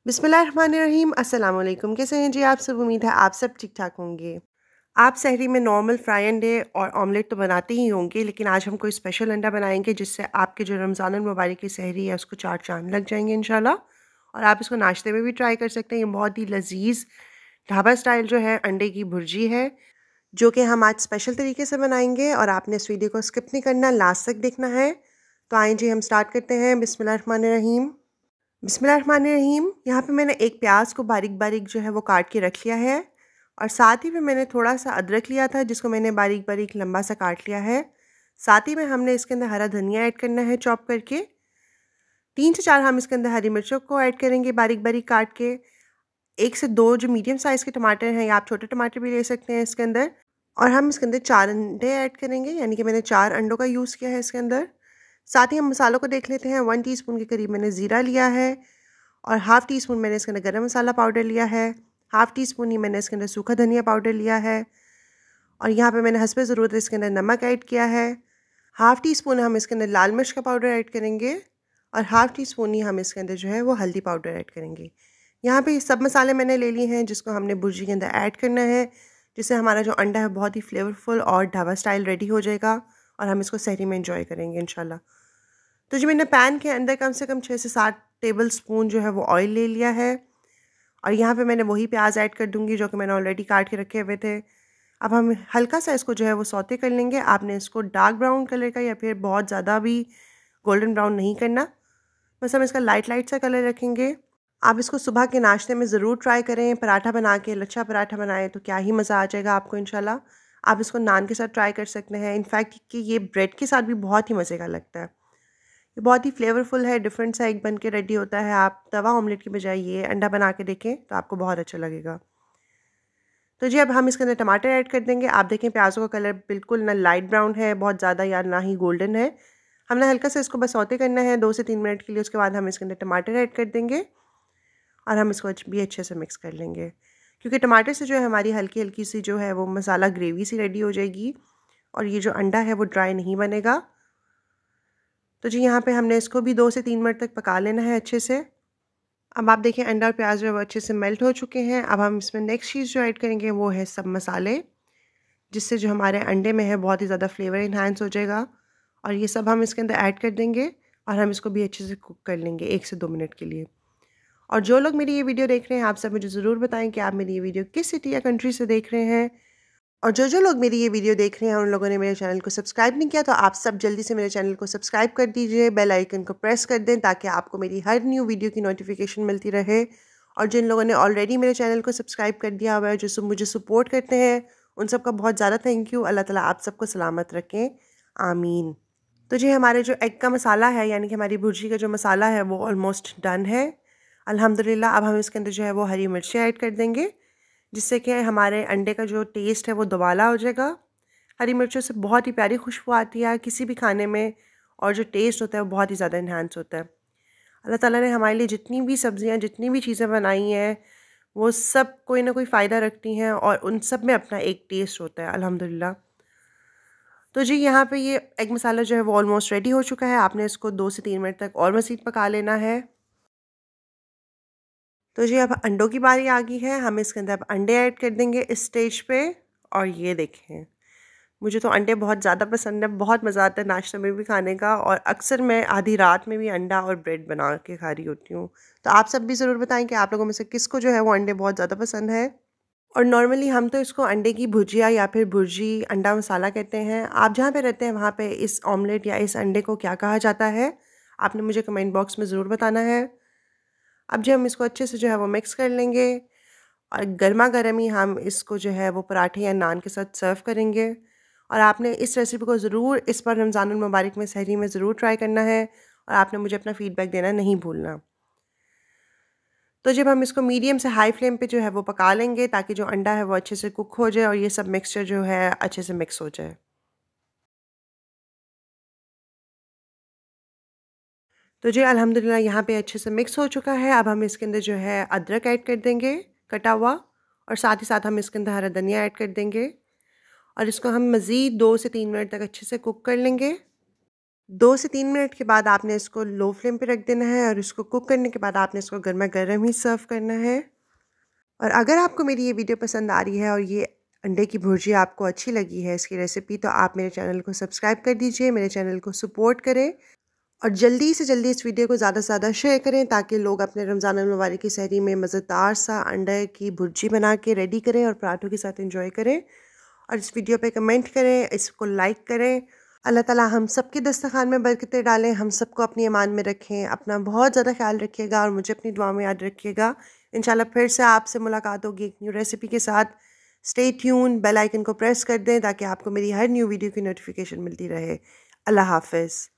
बिस्मिल्लाहिर्रहमानिर्रहीम। अस्सलाम वालेकुम। कैसे हैं जी आप सब? उम्मीद है आप सब ठीक ठाक होंगे। आप सहरी में नॉर्मल फ्राई अंडे और ऑमलेट तो बनाते ही होंगे, लेकिन आज हम कोई स्पेशल अंडा बनाएंगे जिससे आपके जो रमज़ानुल मुबारक की सहरी है उसको चार चांद लग जाएंगे इंशाल्लाह। और आप इसको नाश्ते में भी ट्राई कर सकते हैं। ये बहुत ही लजीज ढाबा स्टाइल जो है अंडे की भुर्जी है, जो कि हम आज स्पेशल तरीके से बनाएंगे। और आपने इस वीडियो को स्किप नहीं करना, लास्ट तक देखना है। तो आइए जी हम स्टार्ट करते हैं। बिस्मिल्लाहिर्रहमानिर्रहीम। बिस्मिल्लाहिर्रहमानिर्रहीम। यहाँ पे मैंने एक प्याज को बारीक बारीक जो है वो काट के रख लिया है, और साथ ही में मैंने थोड़ा सा अदरक लिया था जिसको मैंने बारीक बारीक लंबा सा काट लिया है। साथ ही में हमने इसके अंदर हरा धनिया ऐड करना है चॉप करके। 3 से 4 हम इसके अंदर हरी मिर्चों को ऐड करेंगे बारीक बारीक काट के। 1 से 2 जो मीडियम साइज़ के टमाटर हैं, या आप छोटे टमाटर भी ले सकते हैं इसके अंदर। और हम इसके अंदर 4 अंडे ऐड करेंगे, यानी कि मैंने 4 अंडों का यूज़ किया है इसके अंदर। साथ ही हम मसालों को देख लेते हैं। 1 टीस्पून के करीब मैंने ज़ीरा लिया है, और हाफ़ टी स्पून मैंने इसके अंदर गरम मसाला पाउडर लिया है। हाफ़ टी स्पून ही मैंने इसके अंदर सूखा धनिया पाउडर लिया है, और यहाँ पे मैंने हस्बे ज़रूरत इसके अंदर नमक ऐड किया है। हाफ़ टी स्पून हम इसके अंदर लाल मिर्च का पाउडर ऐड करेंगे, और हाफ़ टी स्पून ही हम इसके अंदर जो है वो हल्दी पाउडर ऐड करेंगे। यहाँ पे सब मसाले मैंने ले लिए हैं जिसको हमने भुर्जी के अंदर ऐड करना है, जिससे हमारा जो अंडा है बहुत ही फ्लेवरफुल और ढाबा स्टाइल रेडी हो जाएगा, और हम इसको सहरी में इंजॉय करेंगे इंशाल्लाह। तो जो मैंने पैन के अंदर कम से कम 6 से 7 टेबल स्पून जो है वो ऑयल ले लिया है, और यहाँ पे मैंने वही प्याज ऐड कर दूँगी जो कि मैंने ऑलरेडी काट के रखे हुए थे। अब हम हल्का सा इसको जो है वो सौते कर लेंगे। आपने इसको डार्क ब्राउन कलर का या फिर बहुत ज़्यादा भी गोल्डन ब्राउन नहीं करना, बस हम इसका लाइट लाइट सा कलर रखेंगे। आप इसको सुबह के नाश्ते में ज़रूर ट्राई करें। पराठा बना के, लच्छा पराठा बनाएं तो क्या ही मज़ा आ जाएगा आपको इंशाल्लाह। आप इसको नान के साथ ट्राई कर सकते हैं। इनफैक्ट कि ये ब्रेड के साथ भी बहुत ही मज़े का लगता है। ये बहुत ही फ्लेवरफुल है, डिफरेंट सा एक बन के रेडी होता है। आप तवा ऑमलेट की बजाय ये अंडा बना के देखें तो आपको बहुत अच्छा लगेगा। तो जी अब हम इसके अंदर टमाटर ऐड कर देंगे। आप देखें प्याज़ों का कलर बिल्कुल ना लाइट ब्राउन है बहुत ज़्यादा, या ना ही गोल्डन है। हमने हल्का सा इसको बस सौते करना है 2 से 3 मिनट के लिए। उसके बाद हम इसके अंदर टमाटर ऐड कर देंगे, और हम इसको भी अच्छे से मिक्स कर लेंगे, क्योंकि टमाटर से जो है हमारी हल्की हल्की सी जो है वो मसाला ग्रेवी सी रेडी हो जाएगी, और ये जो अंडा है वो ड्राई नहीं बनेगा। तो जी यहाँ पे हमने इसको भी 2 से 3 मिनट तक पका लेना है अच्छे से। अब आप देखें अंडा और प्याज जो है वो अच्छे से मेल्ट हो चुके हैं। अब हम इसमें नेक्स्ट चीज़ जो ऐड करेंगे वो है सब मसाले, जिससे जो हमारे अंडे में है बहुत ही ज़्यादा फ्लेवर इन्हांस हो जाएगा। और ये सब हम इसके अंदर ऐड कर देंगे, और हम इसको भी अच्छे से कुक कर लेंगे 1 से 2 मिनट के लिए। और जो लोग मेरी ये वीडियो देख रहे हैं, आप सब मुझे ज़रूर बताएं कि आप मेरी ये वीडियो किस सिटी या कंट्री से देख रहे हैं। और जो लोग मेरी ये वीडियो देख रहे हैं उन लोगों ने मेरे चैनल को सब्सक्राइब नहीं किया, तो आप सब जल्दी से मेरे चैनल को सब्सक्राइब कर दीजिए, बेल आइकन को प्रेस कर दें ताकि आपको मेरी हर न्यू वीडियो की नोटिफिकेशन मिलती रहे। और जिन लोगों ने ऑलरेडी मेरे चैनल को सब्सक्राइब कर दिया हुआ है, जो मुझे सपोर्ट करते हैं, उन सबका बहुत ज़्यादा थैंक यू। अल्लाह ताला आप सबको सलामत रखें, आमीन। तो जी हमारे जो एग का मसाला है, यानी कि हमारी भुर्जी का जो मसाला है वो ऑलमोस्ट डन है अल्हम्दुलिल्लाह। अब हम इसके अंदर जो है वो हरी मिर्चें ऐड कर देंगे, जिससे कि हमारे अंडे का जो टेस्ट है वो दोबाला हो जाएगा। हरी मिर्चों से बहुत ही प्यारी खुशबू आती है किसी भी खाने में, और जो टेस्ट होता है वो बहुत ही ज़्यादा इन्हांस होता है। अल्लाह ताला ने हमारे लिए जितनी भी सब्ज़ियाँ, जितनी भी चीज़ें बनाई हैं, वो सब कोई ना कोई फ़ायदा रखती हैं, और उन सब में अपना एक टेस्ट होता है अल्हम्दुलिल्लाह। तो जी यहाँ पे ये एग मसाला जो है वो ऑलमोस्ट रेडी हो चुका है। आपने इसको 2 से 3 मिनट तक और मज़ीद पका लेना है। तो जी अब अंडों की बारी आ गई है। हम इसके अंदर अब अंडे ऐड कर देंगे इस स्टेज पे। और ये देखें, मुझे तो अंडे बहुत ज़्यादा पसंद है, बहुत मज़ा आता है नाश्ते में भी खाने का, और अक्सर मैं आधी रात में भी अंडा और ब्रेड बना के खा रही होती हूँ। तो आप सब भी ज़रूर बताएं कि आप लोगों में से किसको जो है वो अंडे बहुत ज़्यादा पसंद है। और नॉर्मली हम तो इसको अंडे की भुजिया या फिर भुर्जी अंडा मसाला कहते हैं। आप जहाँ पे रहते हैं वहाँ पे इस ऑमलेट या इस अंडे को क्या कहा जाता है, आपने मुझे कमेंट बॉक्स में ज़रूर बताना है। अब जो हम इसको अच्छे से जो है वो मिक्स कर लेंगे, और गर्मा गर्म ही हम इसको जो है वो पराठे या नान के साथ सर्व करेंगे। और आपने इस रेसिपी को ज़रूर इस बार रमज़ानुल मुबारक में सहरी में ज़रूर ट्राई करना है, और आपने मुझे अपना फ़ीडबैक देना नहीं भूलना। तो जब हम इसको मीडियम से हाई फ्लेम पे जो है वो पका लेंगे, ताकि जो अंडा है वो अच्छे से कुक हो जाए और ये सब मिक्सचर जो है अच्छे से मिक्स हो जाए। तो जी अल्हम्दुलिल्लाह यहाँ पे अच्छे से मिक्स हो चुका है। अब हम इसके अंदर जो है अदरक ऐड कर देंगे कटा हुआ, और साथ ही साथ हम इसके अंदर हरा धनिया ऐड कर देंगे, और इसको हम मज़ीद 2 से 3 मिनट तक अच्छे से कुक कर लेंगे। 2 से 3 मिनट के बाद आपने इसको लो फ्लेम पे रख देना है और इसको कुक करने के बाद आपने इसको गर्मा गर्म ही सर्व करना है। और अगर आपको मेरी ये वीडियो पसंद आ रही है और ये अंडे की भुर्जी आपको अच्छी लगी है इसकी रेसिपी, तो आप मेरे चैनल को सब्सक्राइब कर दीजिए, मेरे चैनल को सपोर्ट करें और जल्दी से जल्दी इस वीडियो को ज़्यादा से ज़्यादा शेयर करें ताकि लोग अपने रमज़ान मुबारक की सहरी में मज़ेदार सा अंडे की भुर्जी बना के रेडी करें और पराठों के साथ एंजॉय करें। और इस वीडियो पे कमेंट करें, इसको लाइक करें। अल्लाह ताला हम सबके दस्तरखान में बरकतें डालें, हम सबको अपनी ईमान में रखें। अपना बहुत ज़्यादा ख्याल रखिएगा और मुझे अपनी दुआ में याद रखिएगा। इंशाल्लाह फिर से आपसे मुलाकात होगी एक न्यू रेसिपी के साथ। स्टे ट्यून, बेल आइकन को प्रेस कर दें ताकि आपको मेरी हर न्यू वीडियो की नोटिफिकेशन मिलती रहे। अल्लाह हाफ़िज़।